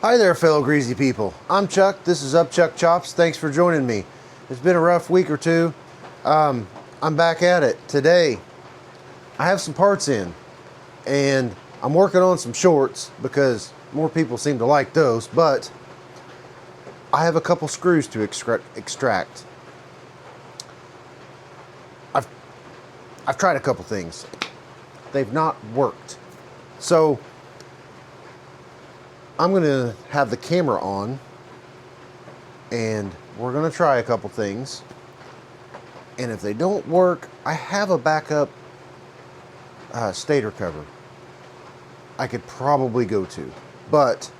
Hi there, fellow greasy people. I'm Chuck. This is Up Chuck Chops. Thanks for joining me. It's been a rough week or two. I'm back at it today. I have some parts in, and I'm working on some shorts because more people seem to like those, but I have a couple screws to extract. I've tried a couple things. They've not worked. So I'm going to have the camera on, and we're going to try a couple things. And if they don't work, I have a backup stator cover I could probably go to. But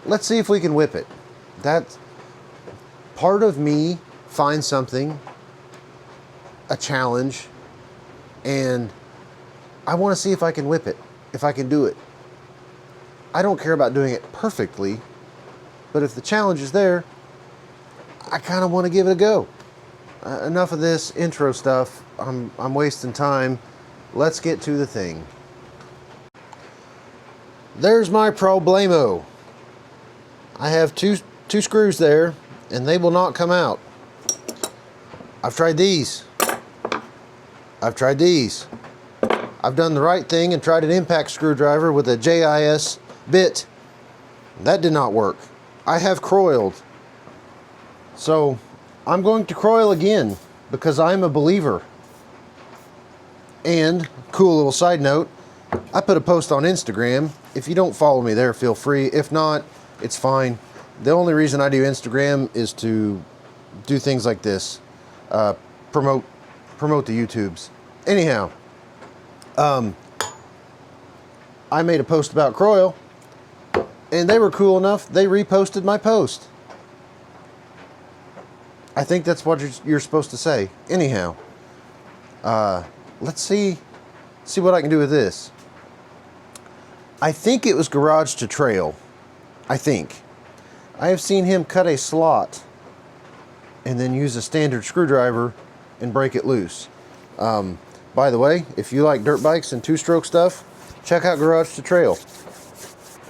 let's see if we can whip it. That part of me finds something, a challenge, and I want to see if I can whip it, if I can do it. I don't care about doing it perfectly, but if the challenge is there, I kind of want to give it a go. Enough of this intro stuff. I'm wasting time. Let's get to the thing. There's my problemo. I have two screws there, and they will not come out. I've tried these. I've tried these. I've done the right thing and tried an impact screwdriver with a JIS bit. That did not work. I have croiled. So I'm going to croil again because I'm a believer. And, cool little side note, I put a post on Instagram. If you don't follow me there, feel free. If not, it's fine. The only reason I do Instagram is to do things like this. Promote the YouTubes. Anyhow, I made a post about croil, and they were cool enough, they reposted my post. I think that's what you're supposed to say. Anyhow, let's see what I can do with this. I think it was garage to trail. I think. I have seen him cut a slot and then use a standard screwdriver and break it loose. By the way, if you like dirt bikes and two-stroke stuff, check out Garage to Trail.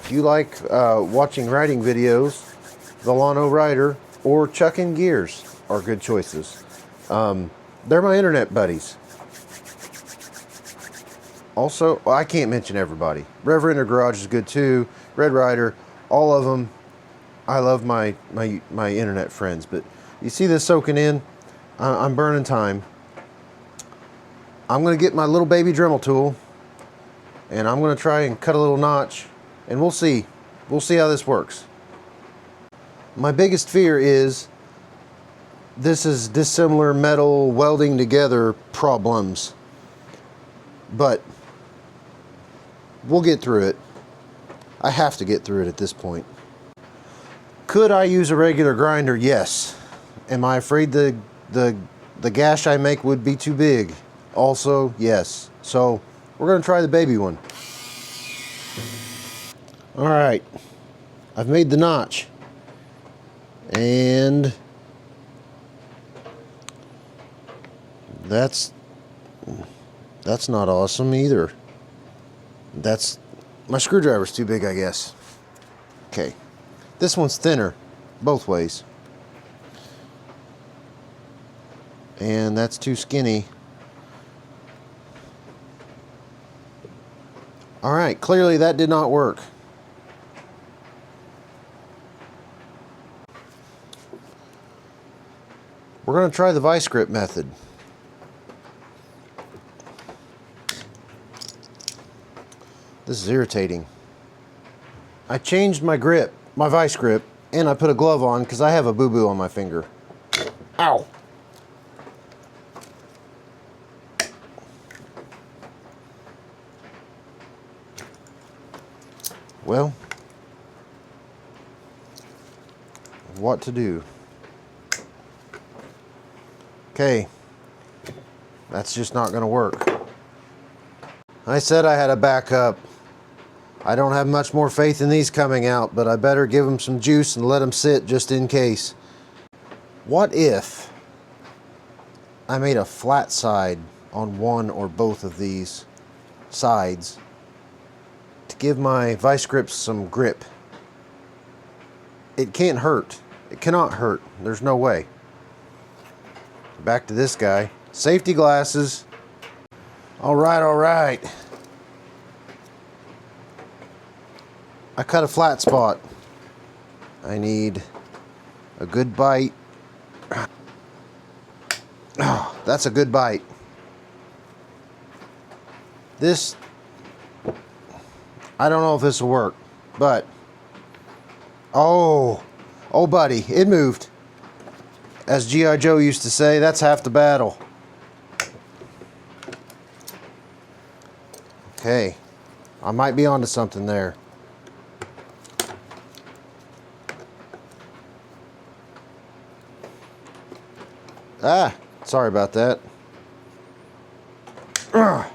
If you like watching riding videos, the Lano Rider or Chucking Gears are good choices. They're my internet buddies. Also, well, I can't mention everybody. Reverend Garage is good too. Red Rider, all of them. I love my internet friends. But you see this soaking in? I'm burning time. I'm going to get my little baby Dremel tool, and I'm going to try and cut a little notch, and we'll see. We'll see how this works. My biggest fear is this is dissimilar metal welding together problems, but we'll get through it. I have to get through it at this point. Could I use a regular grinder? Yes. Am I afraid the gash I make would be too big? Also, yes. So we're going to try the baby one. All right, I've made the notch, and that's not awesome either. My screwdriver's too big, I guess. Okay, this one's thinner both ways, and that's too skinny. All right, clearly that did not work. We're going to try the vice grip method. This is irritating. I changed my grip, my vice grip, and I put a glove on because I have a boo-boo on my finger. Ow! Well, what to do? Okay, that's just not going to work. I said I had a backup. I don't have much more faith in these coming out, but I better give them some juice and let them sit just in case. What if I made a flat side on one or both of these sides to give my vice grips some grip it can't hurt. It cannot hurt. There's no way. Back to this guy. Safety glasses. All right, all right. I cut a flat spot. I need a good bite. Oh, that's a good bite. This, I don't know if this will work, but, oh buddy, it moved. As G.I. Joe used to say, that's half the battle. Okay, I might be onto something there. Ah, sorry about that. Ugh.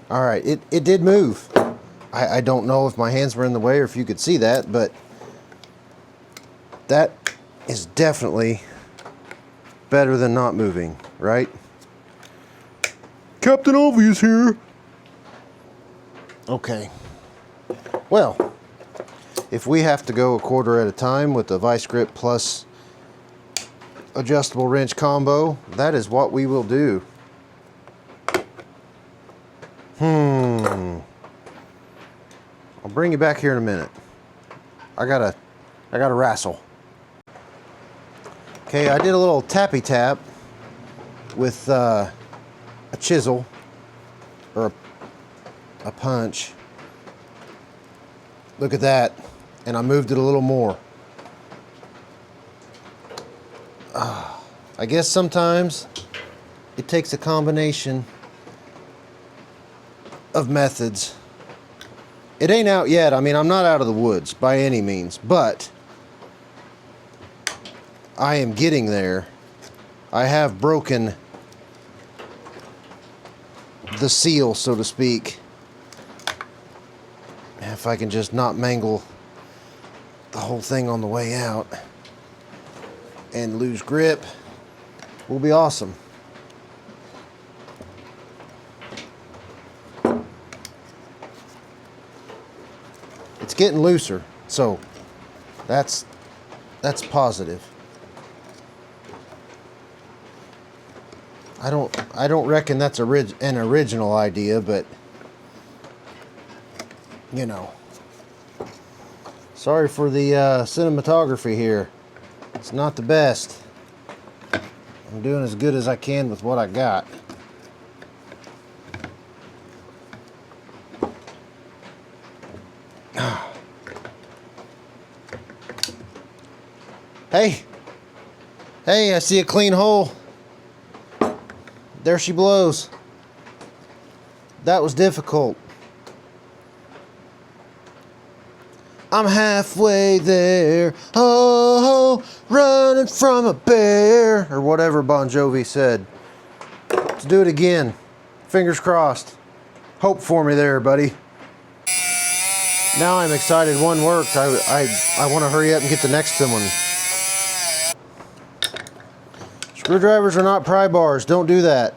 All right, it did move. I don't know if my hands were in the way or if you could see that, but that is definitely better than not moving, right? Captain Obvious here. Okay. Well, if we have to go a quarter at a time with the vice grip plus adjustable wrench combo, that is what we will do. I'll bring you back here in a minute. I gotta wrestle. Okay, I did a little tappy tap with a chisel or a punch. Look at that, and I moved it a little more. I guess sometimes it takes a combination of methods. It ain't out yet. I mean, I'm not out of the woods by any means, but I am getting there. I have broken the seal, so to speak. If I can just not mangle the whole thing on the way out and lose grip, will be awesome. It's getting looser, so that's positive. I don't reckon that's an original idea, but you know. Sorry for the cinematography here. It's not the best. I'm doing as good as I can with what I got. Hey, I see a clean hole. There she blows. That was difficult. I'm halfway there. Oh, running from a bear. Or whatever Bon Jovi said. Let's do it again. Fingers crossed. Hope for me there, buddy. Now I'm excited one worked. I want to hurry up and get the next one. Screwdrivers are not pry bars. Don't do that.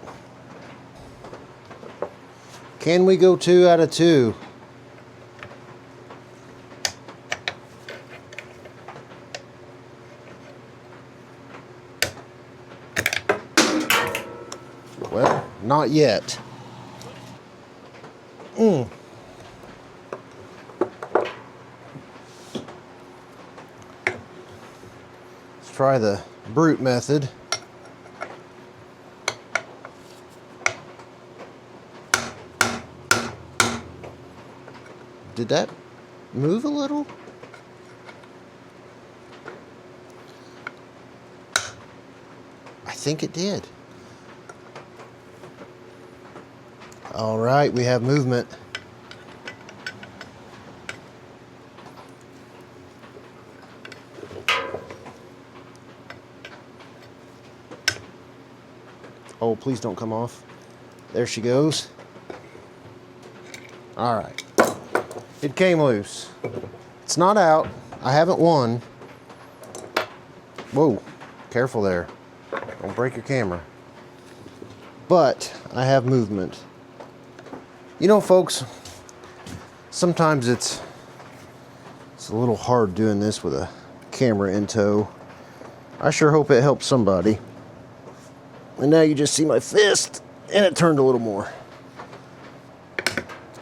Can we go 2 out of 2? Well, not yet. Let's try the brute method. Did that move a little? I think it did. All right, we have movement. Oh, please don't come off. There she goes. All right. It came loose. It's not out. I haven't won. Whoa, careful there. Don't break your camera. But I have movement. You know, folks, sometimes it's a little hard doing this with a camera in tow. I sure hope it helps somebody. And now you just see my fist, and it turned a little more.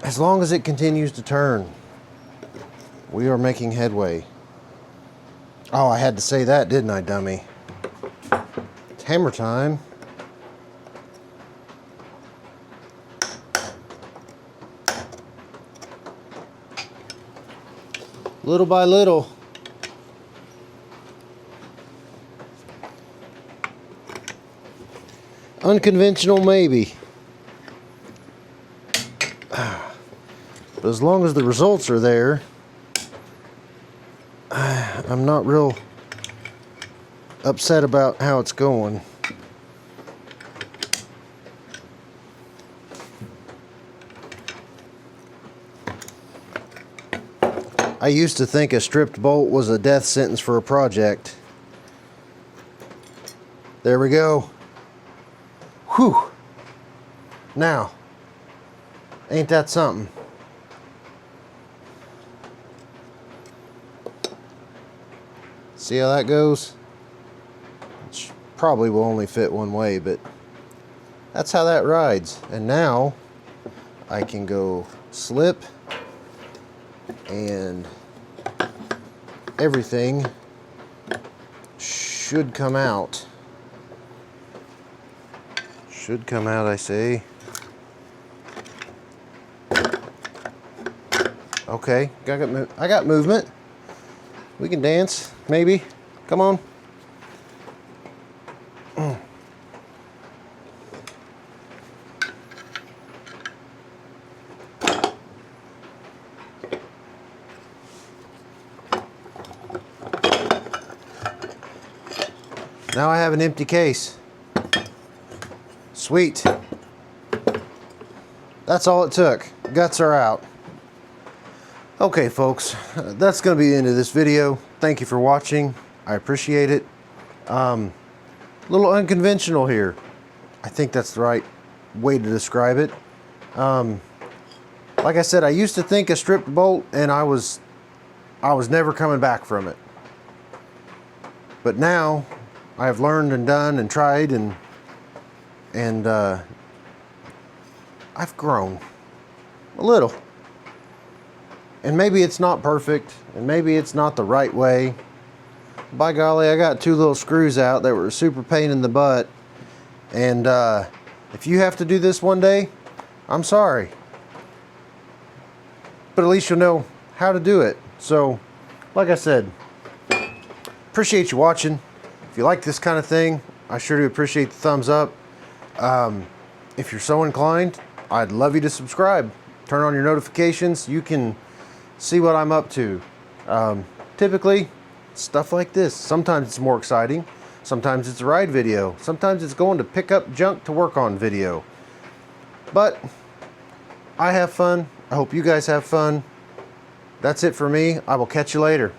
As long as it continues to turn, we are making headway. Oh, I had to say that, didn't I, dummy? It's hammer time. Little by little. Unconventional, maybe. But as long as the results are there, I'm not real upset about how it's going. I used to think a stripped bolt was a death sentence for a project. There we go. Whew. Now, ain't that something? See how that goes? Which probably will only fit one way, but that's how that rides. And now I can go slip, and everything should come out. Should come out, I say. Okay, I got movement. We can dance, maybe. Come on. Now I have an empty case. Sweet. That's all it took. Guts are out. Okay, folks, that's going to be the end of this video. Thank you for watching. I appreciate it. A little unconventional here. I think that's the right way to describe it. Like I said, I used to think a stripped bolt, and I was never coming back from it. But now I've learned and done and tried, and I've grown a little. And maybe it's not perfect, and maybe it's not the right way. By golly, I got 2 little screws out that were a super pain in the butt. And if you have to do this one day, I'm sorry. But at least you'll know how to do it. So, like I said, appreciate you watching. If you like this kind of thing, I sure do appreciate the thumbs up. If you're so inclined, I'd love you to subscribe. Turn on your notifications. You can see what I'm up to. Typically, stuff like this. Sometimes it's more exciting. Sometimes it's a ride video. Sometimes it's going to pick up junk to work on video. But I have fun. I hope you guys have fun. That's it for me. I will catch you later.